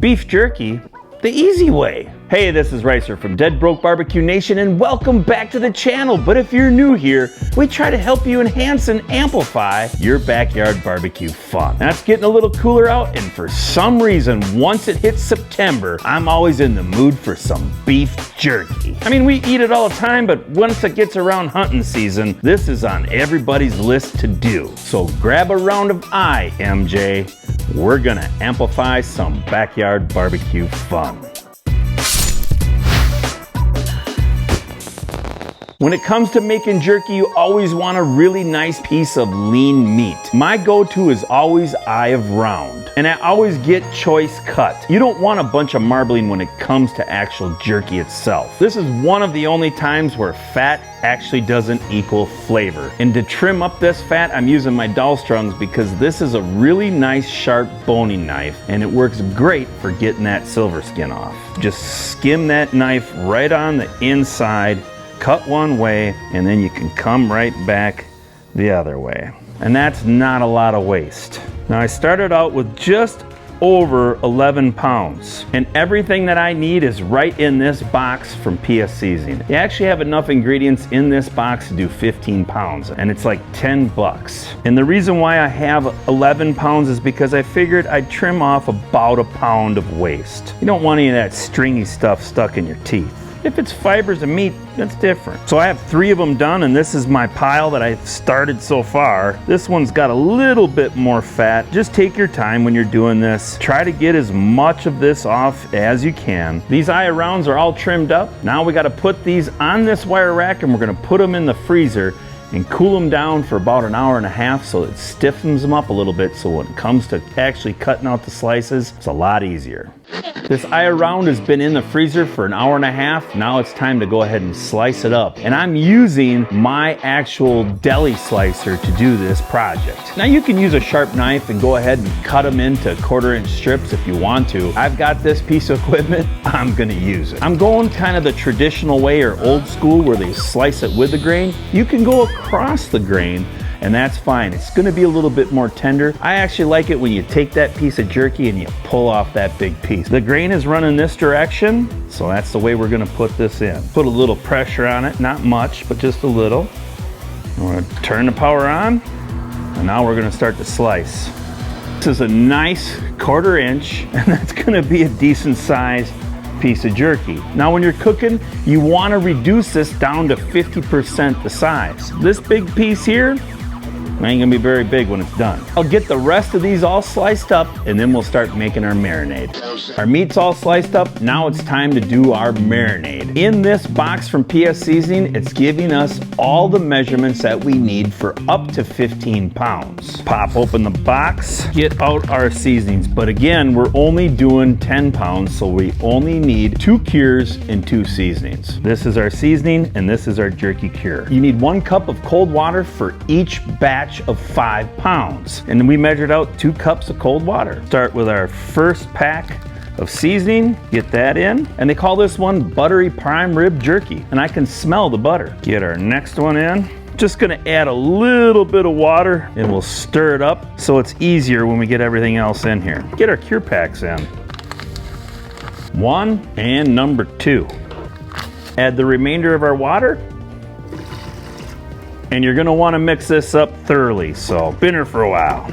Beef jerky, the easy way. Hey, this is Ricer from Dead Broke Barbecue Nation and welcome back to the channel. But if you're new here, we try to help you enhance and amplify your backyard barbecue fun. Now it's getting a little cooler out, and for some reason, once it hits September, I'm always in the mood for some beef jerky. I mean, we eat it all the time, but once it gets around hunting season, this is on everybody's list to do. So grab a round of MJ. We're gonna amplify some backyard barbecue fun. When it comes to making jerky, you always want a really nice piece of lean meat. My go-to is always eye of round, and I always get choice cut. You don't want a bunch of marbling when it comes to actual jerky itself. This is one of the only times where fat actually doesn't equal flavor. And to trim up this fat, I'm using my dowel strungs because this is a really nice sharp boning knife, and it works great for getting that silver skin off. Just skim that knife right on the inside, cut one way, and then you can come right back the other way. And that's not a lot of waste. Now I started out with just over 11 pounds, and everything that I need is right in this box from PS Seasoning. They actually have enough ingredients in this box to do 15 pounds, and it's like 10 bucks. And the reason why I have 11 pounds is because I figured I'd trim off about a pound of waste. You don't want any of that stringy stuff stuck in your teeth. If it's fibers of meat, that's different. So I have 3 of them done, and this is my pile that I've started so far. This one's got a little bit more fat. Just take your time when you're doing this. Try to get as much of this off as you can. These eye rounds are all trimmed up. Now we gotta put these on this wire rack, and we're gonna put them in the freezer and cool them down for about an hour and a half so it stiffens them up a little bit, so when it comes to actually cutting out the slices, it's a lot easier. This eye round has been in the freezer for an hour and a half. Now it's time to go ahead and slice it up. And I'm using my actual deli slicer to do this project. Now you can use a sharp knife and go ahead and cut them into 1/4-inch strips if you want to. I've got this piece of equipment, I'm gonna use it. I'm going kind of the traditional way or old school where they slice it with the grain. You can go across the grain, and that's fine. It's gonna be a little bit more tender. I actually like it when you take that piece of jerky and you pull off that big piece. The grain is running this direction, so that's the way we're gonna put this in. Put a little pressure on it, not much, but just a little. We're gonna turn the power on, and now we're gonna start to slice. This is a nice 1/4-inch, and that's gonna be a decent size piece of jerky. Now when you're cooking, you wanna reduce this down to 50% the size. This big piece here, ain't gonna be very big when it's done. I'll get the rest of these all sliced up, and then we'll start making our marinade. Our meat's all sliced up. Now it's time to do our marinade. In this box from PS Seasoning, it's giving us all the measurements that we need for up to 15 pounds. Pop open the box, get out our seasonings. But again, we're only doing 10 pounds, so we only need 2 cures and 2 seasonings. This is our seasoning, and this is our jerky cure. You need 1 cup of cold water for each batch of 5 pounds. And we measured out 2 cups of cold water. Start with our first pack of seasoning, get that in. And they call this one buttery prime rib jerky. And I can smell the butter. Get our next one in. Just gonna add a little bit of water, and we'll stir it up so it's easier when we get everything else in here. Get our cure packs in. 1 and number 2. Add the remainder of our water. And you're gonna wanna mix this up thoroughly, so been here for a while.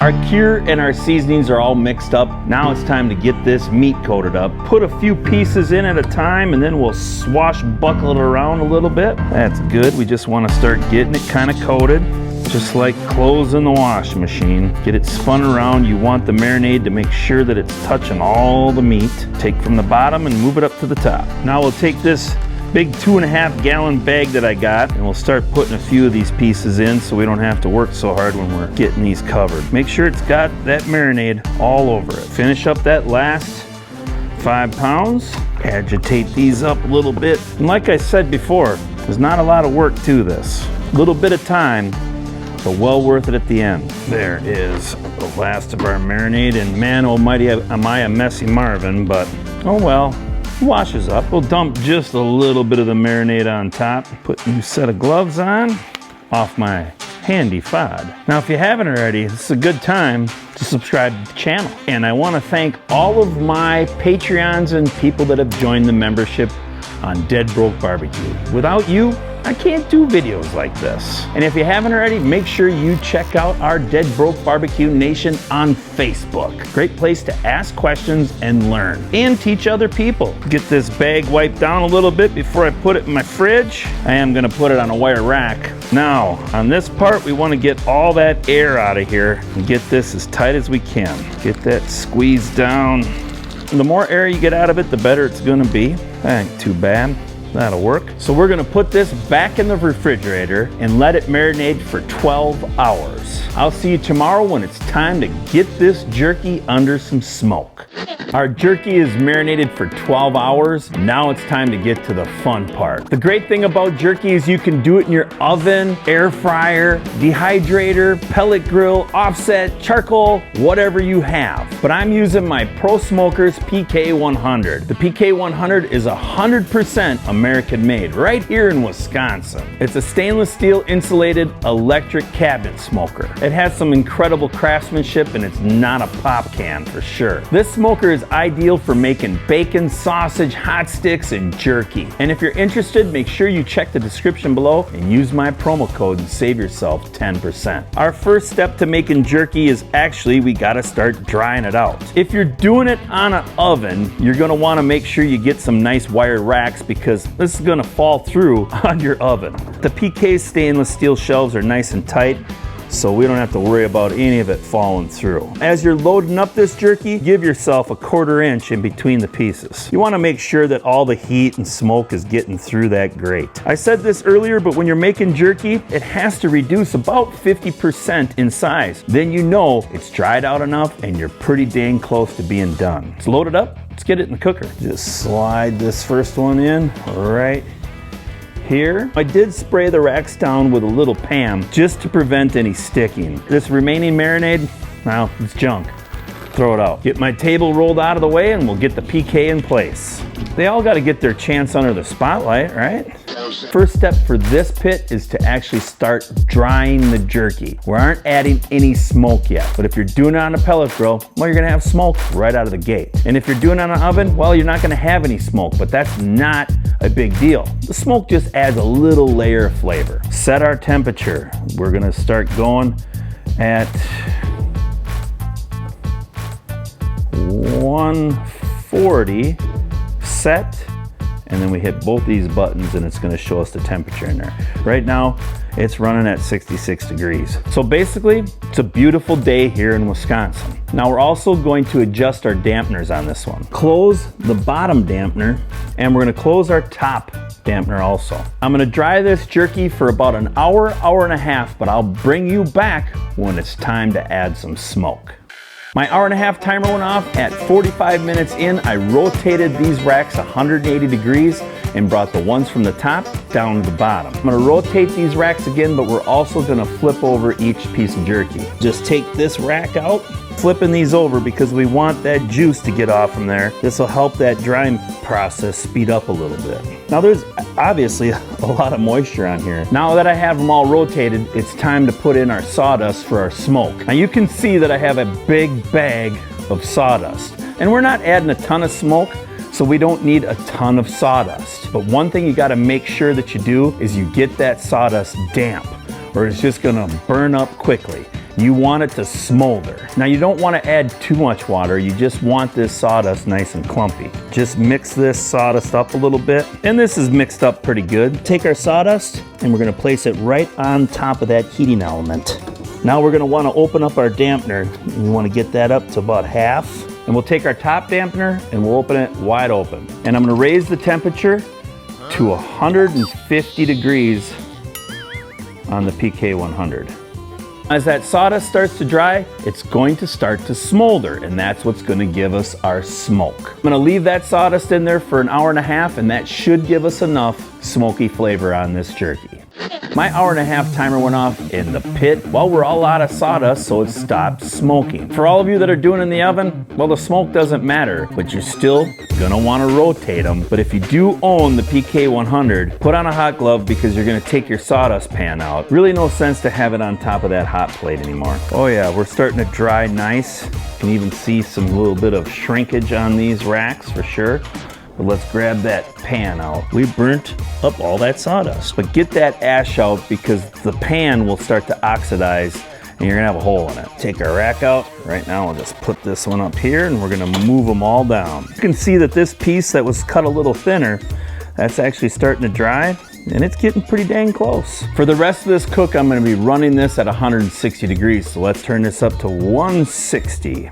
Our cure and our seasonings are all mixed up. Now it's time to get this meat coated up. Put a few pieces in at a time, and then we'll swashbuckle it around a little bit. That's good. We just wanna start getting it kinda coated, just like clothes in the washing machine. Get it spun around. You want the marinade to make sure that it's touching all the meat. Take from the bottom and move it up to the top. Now we'll take this big 2.5 gallon bag that I got, and we'll start putting a few of these pieces in so we don't have to work so hard when we're getting these covered. Make sure it's got that marinade all over it. Finish up that last 5 pounds. Agitate these up a little bit. And like I said before, there's not a lot of work to this. A little bit of time, but well worth it at the end. There is the last of our marinade, and man almighty, am I a messy Marvin, but oh well. Washes up. We'll dump just a little bit of the marinade on top. Put a new set of gloves on. Off my handy FOD. Now if you haven't already, this is a good time to subscribe to the channel. And I want to thank all of my Patreons and people that have joined the membership on Dead Broke Barbecue. Without you, I can't do videos like this. And if you haven't already, make sure you check out our Dead Broke Barbecue Nation on Facebook. Great place to ask questions and learn and teach other people. Get this bag wiped down a little bit before I put it in my fridge. I am gonna put it on a wire rack. Now, on this part, we wanna get all that air out of here and get this as tight as we can. Get that squeezed down. The more air you get out of it, the better it's gonna be. That ain't too bad. That'll work. So we're gonna put this back in the refrigerator and let it marinate for 12 hours. I'll see you tomorrow when it's time to get this jerky under some smoke. Our jerky is marinated for 12 hours. Now it's time to get to the fun part. The great thing about jerky is you can do it in your oven, air fryer, dehydrator, pellet grill, offset, charcoal, whatever you have. But I'm using my Pro Smokers PK100. The PK100 is 100% American made, right here in Wisconsin. It's a stainless steel insulated electric cabinet smoker. It has some incredible craftsmanship and it's not a pop can for sure. This smoker is ideal for making bacon, sausage, hot sticks, and jerky. And if you're interested, make sure you check the description below and use my promo code and save yourself 10%. Our first step to making jerky is actually we gotta start drying it out. If you're doing it on an oven, you're gonna wanna make sure you get some nice wire racks because this is gonna fall through on your oven. The PK stainless steel shelves are nice and tight, so we don't have to worry about any of it falling through. As you're loading up this jerky, give yourself a 1/4 inch in between the pieces. You wanna make sure that all the heat and smoke is getting through that grate. I said this earlier, but when you're making jerky, it has to reduce about 50% in size. Then you know it's dried out enough and you're pretty dang close to being done. Let's load it up, let's get it in the cooker. Just slide this first one in right here. I did spray the racks down with a little Pam just to prevent any sticking. This remaining marinade, well, it's junk. Throw it out. Get my table rolled out of the way and we'll get the PK in place. They all got to get their chance under the spotlight, right? First step for this pit is to actually start drying the jerky. We aren't adding any smoke yet, but if you're doing it on a pellet grill, well, you're gonna have smoke right out of the gate. And if you're doing it on an oven, well, you're not gonna have any smoke, but that's not a big deal. The smoke just adds a little layer of flavor. Set our temperature. We're gonna start going at 140 set, and then we hit both these buttons and it's going to show us the temperature in there. Right now it's running at 66 degrees. So basically it's a beautiful day here in Wisconsin. Now we're also going to adjust our dampeners on this one. Close the bottom dampener and we're going to close our top dampener also. I'm going to dry this jerky for about an hour, hour and a half, but I'll bring you back when it's time to add some smoke. My hour and a half timer went off. At 45 minutes in, I rotated these racks 180 degrees and brought the ones from the top down to the bottom. I'm gonna rotate these racks again, but we're also gonna flip over each piece of jerky. Just take this rack out, flipping these over because we want that juice to get off from there. This will help that drying process speed up a little bit. Now there's obviously a lot of moisture on here. Now that I have them all rotated, it's time to put in our sawdust for our smoke. Now you can see that I have a big bag of sawdust. And we're not adding a ton of smoke, so we don't need a ton of sawdust. But one thing you gotta make sure that you do is you get that sawdust damp, or it's just gonna burn up quickly. You want it to smolder. Now you don't want to add too much water, you just want this sawdust nice and clumpy. Just mix this sawdust up a little bit, and this is mixed up pretty good. Take our sawdust and we're going to place it right on top of that heating element. Now we're going to want to open up our dampener. We want to get that up to about half. And we'll take our top dampener and we'll open it wide open. And I'm going to raise the temperature to 150 degrees on the PK100. As that sawdust starts to dry, it's going to start to smolder, and that's what's going to give us our smoke. I'm going to leave that sawdust in there for an hour and a half, and that should give us enough smoky flavor on this jerky. My hour-and-a-half timer went off in the pit while we're all out of sawdust, so it stopped smoking. For all of you that are doing it in the oven, well, the smoke doesn't matter, but you're still gonna wanna rotate them. But if you do own the PK100, put on a hot glove because you're gonna take your sawdust pan out. Really no sense to have it on top of that hot plate anymore. Oh yeah, we're starting to dry nice. You can even see some little bit of shrinkage on these racks for sure. But let's grab that pan out. We burnt up all that sawdust. But get that ash out because the pan will start to oxidize and you're gonna have a hole in it. Take our rack out. Right now we'll just put this one up here and we're gonna move them all down. You can see that this piece that was cut a little thinner, that's actually starting to dry and it's getting pretty dang close. For the rest of this cook, I'm gonna be running this at 160 degrees. So let's turn this up to 160.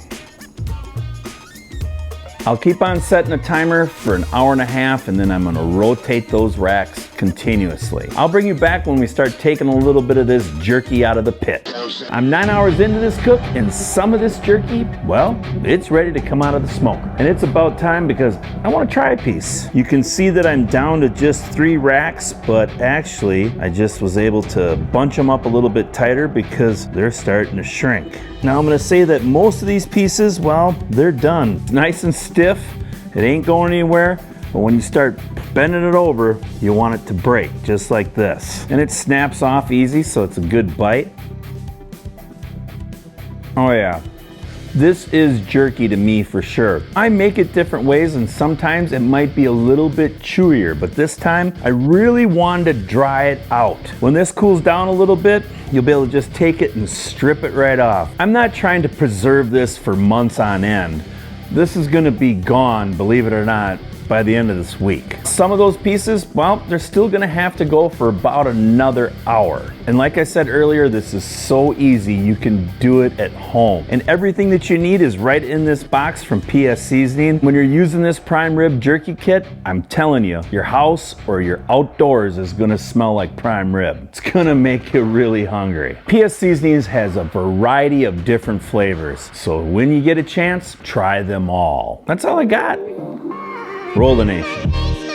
I'll keep on setting a timer for an hour-and-a-half and then I'm gonna rotate those racks continuously. I'll bring you back when we start taking a little bit of this jerky out of the pit. I'm 9 hours into this cook and some of this jerky, well, it's ready to come out of the smoker. And it's about time because I wanna try a piece. You can see that I'm down to just 3 racks, but actually I just was able to bunch them up a little bit tighter because they're starting to shrink. Now I'm gonna say that most of these pieces, well, they're done. Nice and stiff, it ain't going anywhere, but when you start bending it over, you want it to break, just like this. And it snaps off easy, so it's a good bite. Oh yeah, this is jerky to me for sure. I make it different ways and sometimes it might be a little bit chewier, but this time I really wanted to dry it out. When this cools down a little bit, you'll be able to just take it and strip it right off. I'm not trying to preserve this for months on end. This is gonna be gone, believe it or not, by the end of this week. Some of those pieces, well, they're still gonna have to go for about another hour. And like I said earlier, this is so easy, you can do it at home. And everything that you need is right in this box from PS Seasoning. When you're using this prime rib jerky kit, I'm telling you, your house or your outdoors is gonna smell like prime rib. It's gonna make you really hungry. PS Seasonings has a variety of different flavors. So when you get a chance, try them all. That's all I got. Roll the nation.